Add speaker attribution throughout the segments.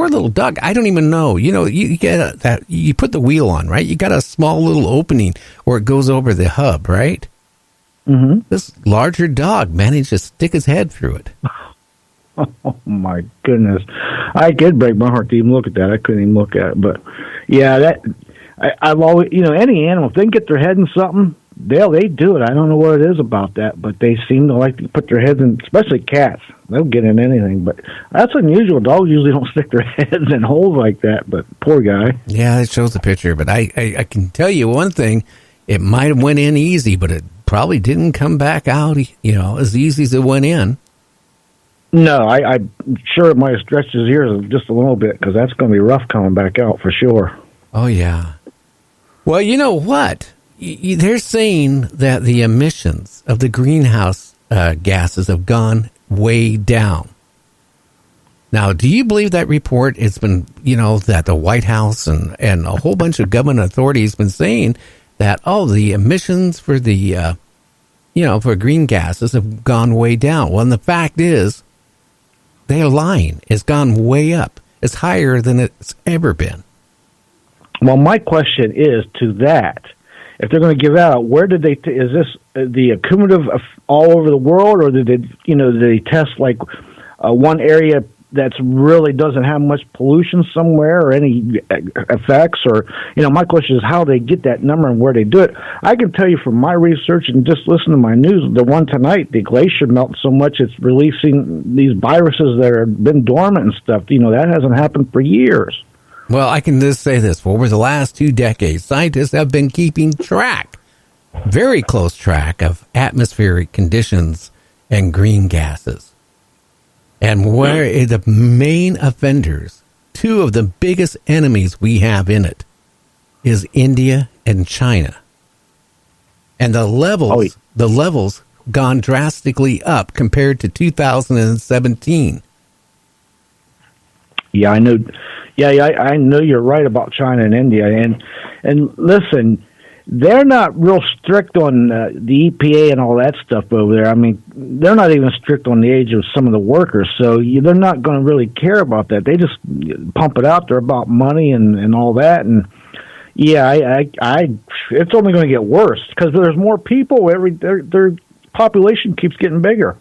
Speaker 1: poor little dog. I don't even know. You get that. You put the wheel on, right? You got a small little opening where it goes over the hub, right?
Speaker 2: Mm-hmm.
Speaker 1: This larger dog managed to stick his head through it.
Speaker 2: Oh my goodness! I did break my heart to even look at that. I couldn't even look at it, but yeah, I've always, any animal, if they can get their head in something, they do it. I don't know what it is about that, but they seem to like to put their heads in, especially cats. They'll get in anything, but that's unusual. Dogs usually don't stick their heads in holes like that, but poor guy.
Speaker 1: Yeah, it shows the picture, but I can tell you one thing. It might have went in easy, but it probably didn't come back out, as easy as it went in.
Speaker 2: No, I'm sure it might have stretched his ears just a little bit, because that's going to be rough coming back out for sure.
Speaker 1: Oh, yeah. Well, you know what? They're saying that the emissions of the greenhouse gases have gone way down. Now, do you believe that report? It's been, that the White House and a whole bunch of government authorities been saying that, the emissions for the, for green gases have gone way down. Well, and the fact is, they're lying. It's gone way up. It's higher than it's ever been.
Speaker 2: Well, my question is to that. If they're going to give out, where did they? Is this the cumulative of all over the world, or did they test like one area that's really doesn't have much pollution somewhere or any effects? Or my question is how they get that number and where they do it. I can tell you from my research and just listen to my news, the one tonight, the glacier melted so much it's releasing these viruses that have been dormant and stuff. That hasn't happened for years.
Speaker 1: Well, I can just say this. For over the last 2 decades, scientists have been keeping track, very close track, of atmospheric conditions and green gases. And where the main offenders, 2 of the biggest enemies we have in it, is India and China. And the levels gone drastically up compared to 2017.
Speaker 2: Yeah, I know. Yeah, I know you're right about China and India. And listen, they're not real strict on the EPA and all that stuff over there. I mean, they're not even strict on the age of some of the workers, so they're not going to really care about that. They just pump it out there about money and all that. And yeah, it's only going to get worse because there's more people. Their population keeps getting bigger.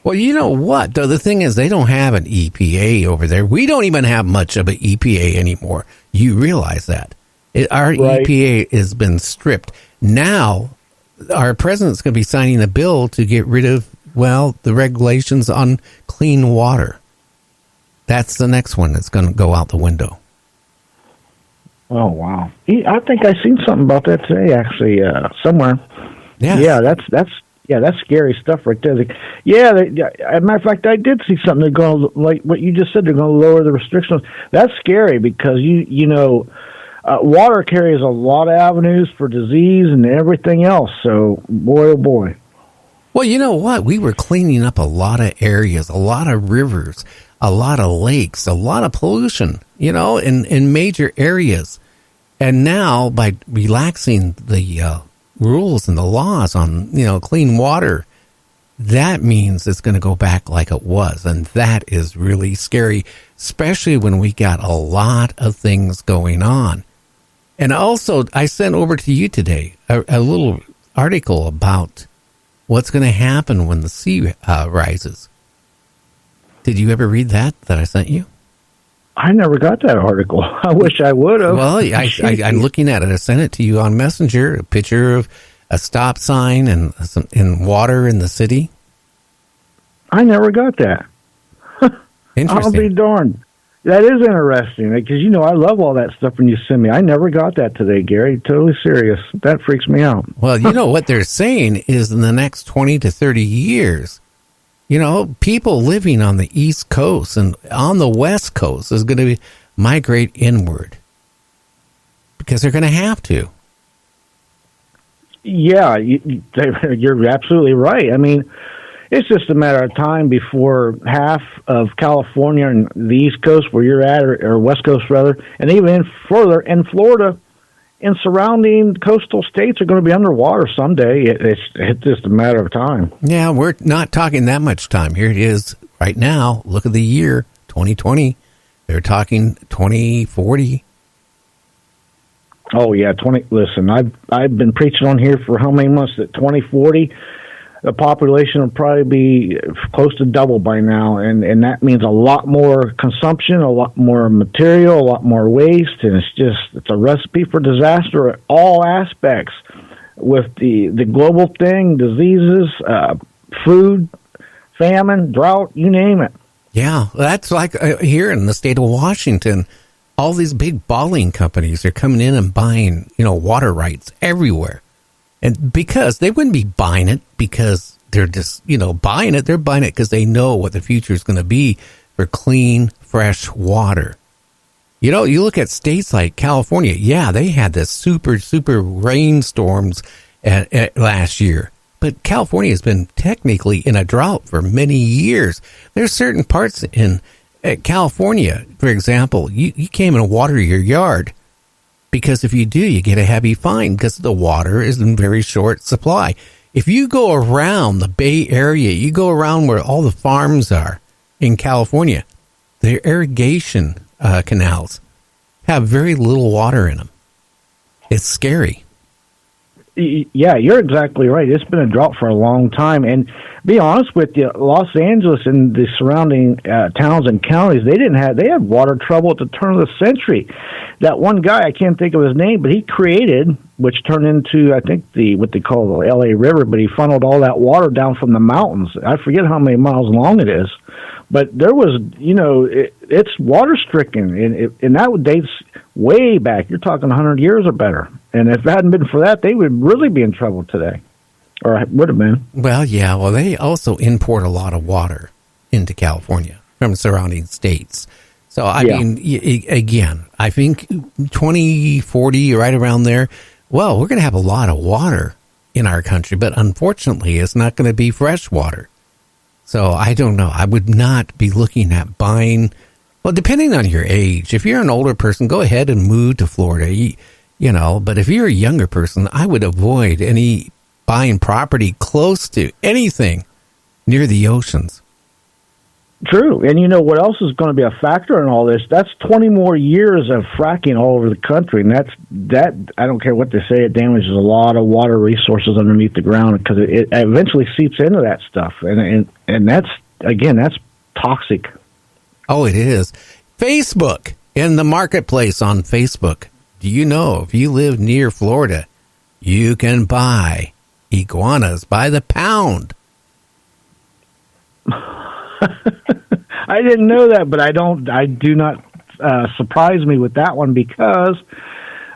Speaker 1: Well, you know what, though? The thing is, they don't have an EPA over there. We don't even have much of an EPA anymore. You realize that. Our
Speaker 2: right.
Speaker 1: EPA has been stripped. Now, our president's going to be signing a bill to get rid of, the regulations on clean water. That's the next one that's going to go out the window.
Speaker 2: Oh, wow. I think I seen something about that today, actually, somewhere.
Speaker 1: Yes.
Speaker 2: Yeah, that's scary stuff right there. As a matter of fact, I did see something. They're going to, like what you just said, they're going to lower the restrictions. That's scary because, water carries a lot of avenues for disease and everything else. So, boy, oh boy.
Speaker 1: Well, you know what? We were cleaning up a lot of areas, a lot of rivers, a lot of lakes, a lot of pollution, in major areas. And now, by relaxing the rules and the laws on, clean water, that means it's going to go back like it was. And that is really scary, especially when we got a lot of things going on. And also, I sent over to you today a little article about what's going to happen when the sea rises. Did you ever read that I sent you?
Speaker 2: I never got that article. I wish I would have.
Speaker 1: Well, I'm looking at it. I sent it to you on Messenger, a picture of a stop sign and water in the city.
Speaker 2: I never got that.
Speaker 1: Interesting.
Speaker 2: I'll be darned. That is interesting because, I love all that stuff when you send me. I never got that today, Gary. Totally serious. That freaks me out.
Speaker 1: Well, what they're saying is in the next 20 to 30 years, people living on the East Coast and on the West Coast is going to migrate inward because they're going to have to. Yeah,
Speaker 2: you're absolutely right. I mean, it's just a matter of time before half of California and the East Coast where you're at, or West Coast rather, and even further in Florida and surrounding coastal states are going to be underwater someday. It's just a matter of time.
Speaker 1: Yeah, we're not talking that much time. Here it is right now. Look at the year, 2020. They're talking 2040.
Speaker 2: Oh yeah, 20. Listen, I've been preaching on here for how many months that 2040, the population will probably be close to double by now, and that means a lot more consumption, a lot more material, a lot more waste, and it's a recipe for disaster at all aspects, with the global thing, diseases, food, famine, drought, you name it.
Speaker 1: Yeah, that's like here in the state of Washington. All these big bottling companies are coming in and buying, water rights everywhere. And because they wouldn't be buying it because they're just, buying it. They're buying it because they know what the future is going to be for clean, fresh water. You look at states like California. Yeah, they had this super rainstorms last year. But California has been technically in a drought for many years. There's certain parts in California, for example, you can't even water your yard, because if you do, you get a heavy fine because the water is in very short supply. If you go around the Bay Area, you go around where all the farms are in California, their irrigation canals have very little water in them. It's scary.
Speaker 2: Yeah, you're exactly right. It's been a drought for a long time. And be honest with you, Los Angeles and the surrounding towns and counties, they had water trouble at the turn of the century. That one guy, I can't think of his name, but he created, which turned into, I think, what they call the LA River, but he funneled all that water down from the mountains. I forget how many miles long it is. But there was, it's water stricken, and that dates way back. You're talking 100 years or better. And if it hadn't been for that, they would really be in trouble today, or would have been.
Speaker 1: Well, yeah. Well, they also import a lot of water into California from surrounding states. So, I mean, again, I think 2040, right around there, well, we're going to have a lot of water in our country, but unfortunately, it's not going to be fresh water. So I don't know. I would not be looking at buying. Well, depending on your age, if you're an older person, go ahead and move to Florida. But if you're a younger person, I would avoid any buying property close to anything near the oceans.
Speaker 2: True. And what else is going to be a factor in all this? That's 20 more years of fracking all over the country. And that I don't care what they say, it damages a lot of water resources underneath the ground, because it eventually seeps into that stuff. And that's toxic.
Speaker 1: Oh, it is. Facebook, in the marketplace on Facebook. Do you know if you live near Florida, you can buy iguanas by the pound?
Speaker 2: I didn't know that, but I do not surprise me with that one because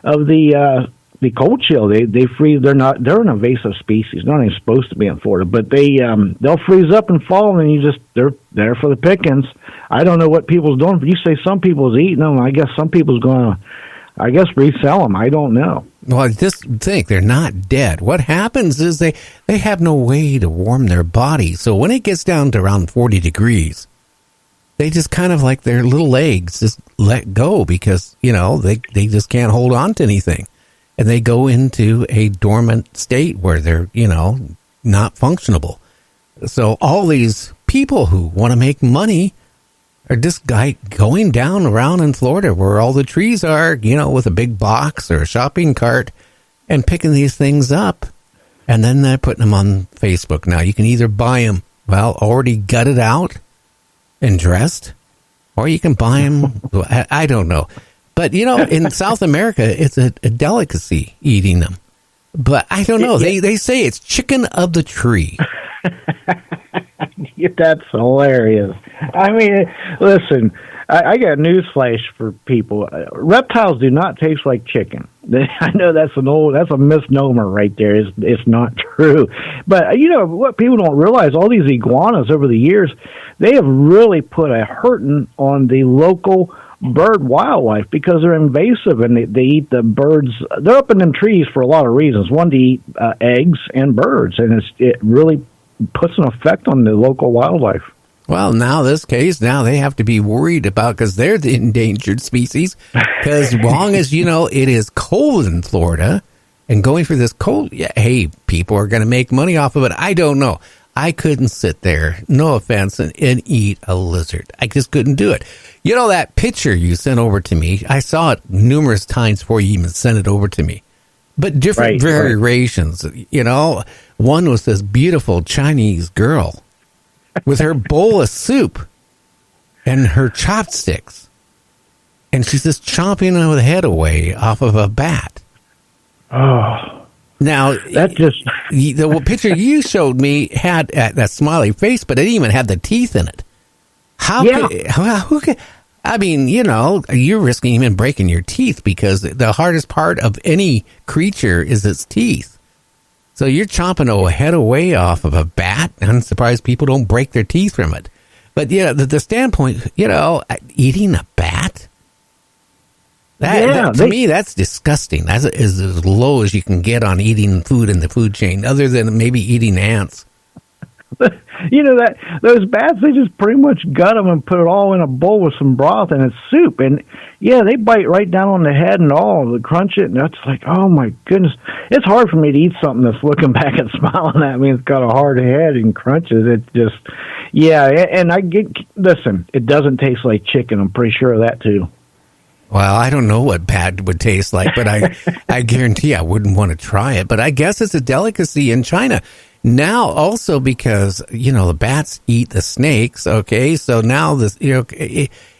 Speaker 2: of the cold chill. They freeze. They're an invasive species. Not even supposed to be in Florida, but they'll freeze up and fall, and they're there for the pickings. I don't know what people's doing, but you say some people's eating them. I guess some people's going to, resell them. I don't know.
Speaker 1: Well, I just think they're not dead. What happens is they have no way to warm their body. So when it gets down to around 40 degrees, they just kind of like their little legs just let go because, they just can't hold on to anything. And they go into a dormant state where they're, not functionable. So all these people who want to make money are just going down around in Florida where all the trees are, with a big box or a shopping cart and picking these things up. And then they're putting them on Facebook. Now, you can either buy them, already gutted out and dressed, or you can buy them. I don't know. But, in South America, it's a delicacy eating them. But I don't know. They say it's chicken of the tree.
Speaker 2: That's hilarious. I mean, listen, I got news flash for people. Reptiles do not taste like chicken. I know that's a misnomer right there. It's not true. But, what people don't realize, all these iguanas over the years, they have really put a hurting on the local bird wildlife because they're invasive and they eat the birds. They're up in them trees for a lot of reasons. One, to eat eggs and birds, and it really puts an effect on the local wildlife.
Speaker 1: Well, now they have to be worried about, because they're the endangered species. Because as long as, it is cold in Florida and going for this cold, hey, people are going to make money off of it. I don't know. I couldn't sit there, no offense, and eat a lizard. I just couldn't do it. You know, that picture you sent over to me, I saw it numerous times before you even sent it over to me. But different variations, you know. One was this beautiful Chinese girl with her bowl of soup and her chopsticks. And she's just chomping her head away off of a bat.
Speaker 2: Oh.
Speaker 1: Now,
Speaker 2: that just...
Speaker 1: the picture you showed me had that smiley face, but it didn't even have the teeth in it. Who could... I mean, you know, you're risking even breaking your teeth because the hardest part of any creature is its teeth. So you're chomping a head away off of a bat. I'm surprised people don't break their teeth from it. But, yeah, the standpoint, you know, eating a bat? To me, that's disgusting. That is as low as you can get on eating food in the food chain, other than maybe eating ants.
Speaker 2: You know, that those bats, they just pretty much gut them and put it all in a bowl with some broth and it's soup. And, yeah, they bite right down on the head and all. They crunch it, and that's like, oh, my goodness. It's hard for me to eat something that's looking back and smiling at me. It's got a hard head and crunches. It's just, yeah, and listen, it doesn't taste like chicken. I'm pretty sure of that, too.
Speaker 1: Well, I don't know what bat would taste like, but I guarantee I wouldn't want to try it. But I guess it's a delicacy in China. Now, also because, you know, the bats eat the snakes, okay? So now this, you know,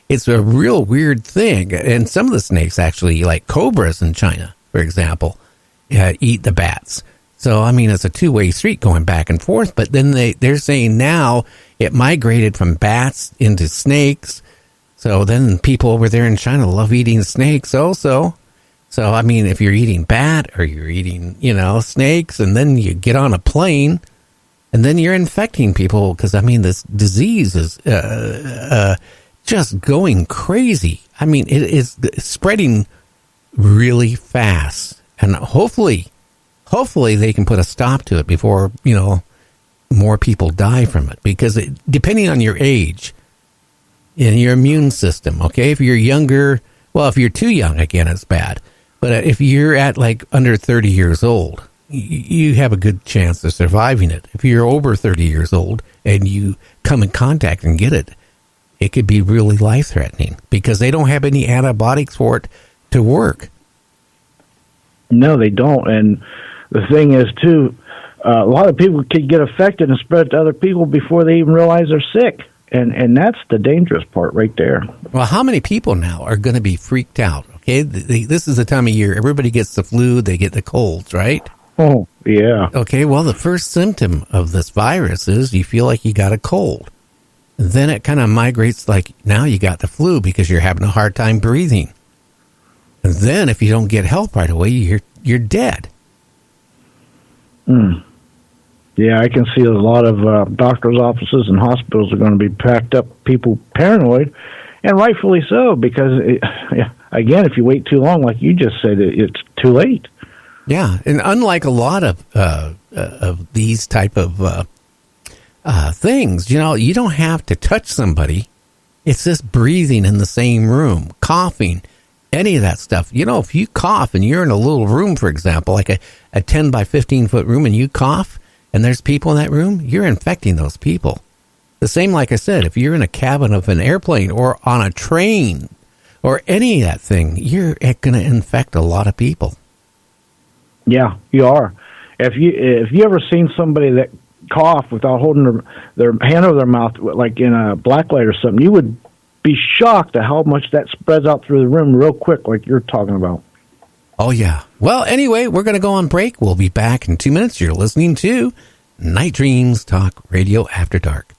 Speaker 1: it's a real weird thing. And some of the snakes actually, like cobras in China, for example, eat the bats. So, I mean, it's a two-way street going back and forth. But then they're saying now it migrated from bats into snakes. So then people over there in China love eating snakes also. So, I mean, if you're eating bat or you're eating, you know, snakes, and then you get on a plane and then you're infecting people because, I mean, this disease is just going crazy. I mean, it is spreading really fast. And hopefully they can put a stop to it before, you know, more people die from it. Because depending on your age and your immune system, okay, if you're younger, well, if you're too young, again, it's bad. But if you're at like under 30 years old, you have a good chance of surviving it. If you're over 30 years old and you come in contact and get it, it could be really life-threatening because they don't have any antibiotics for it to work.
Speaker 2: No, they don't. And the thing is, too, a lot of people could get affected and spread it to other people before they even realize they're sick. And that's the dangerous part right there.
Speaker 1: Well, how many people now are going to be freaked out? Okay, this is the time of year. Everybody gets the flu. They get the colds, right?
Speaker 2: Oh, yeah.
Speaker 1: Okay, well, the first symptom of this virus is you feel like you got a cold. And then it kind of migrates like now you got the flu because you're having a hard time breathing. And then if you don't get help right away, you're dead.
Speaker 2: Yeah, I can see a lot of doctors' offices and hospitals are going to be packed up, people paranoid, and rightfully so, because, again, if you wait too long, like you just said, it's too late.
Speaker 1: Yeah, and unlike a lot of these type of things, you know, you don't have to touch somebody. It's just breathing in the same room, coughing, any of that stuff. You know, if you cough and you're in a little room, for example, like a 10 by 15 foot room, and you cough, and there's people in that room, you're infecting those people. The same, like I said, if you're in a cabin of an airplane or on a train or any of that thing, you're going to infect a lot of people.
Speaker 2: Yeah, you are. If you ever seen somebody that cough without holding their hand over their mouth, like in a blacklight or something, you would be shocked at how much that spreads out through the room real quick, like you're talking about.
Speaker 1: Oh, yeah. Well, anyway, we're going to go on break. We'll be back in 2 minutes. You're listening to Night Dreams Talk Radio After Dark.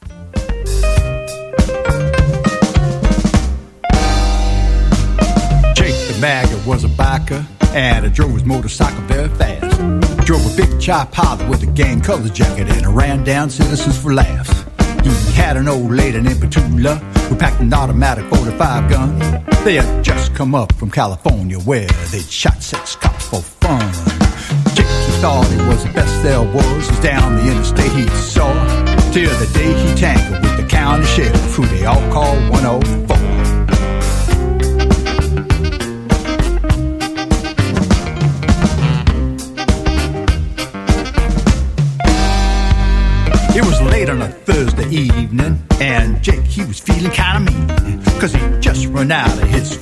Speaker 3: Jake the Maggot was a biker and drove his motorcycle very fast. Drove a big chop Harley with a gang color jacket and ran down citizens for laughs. He had an old lady named Petula who packed an automatic 45 gun. They had just come up from California where they'd shot 6 cops for fun. Jake, who thought he was the best there was down the interstate he saw, till the day he tangled with the county sheriff who they all call 104. It was late he was feeling kinda mean, 'cause he just run out of his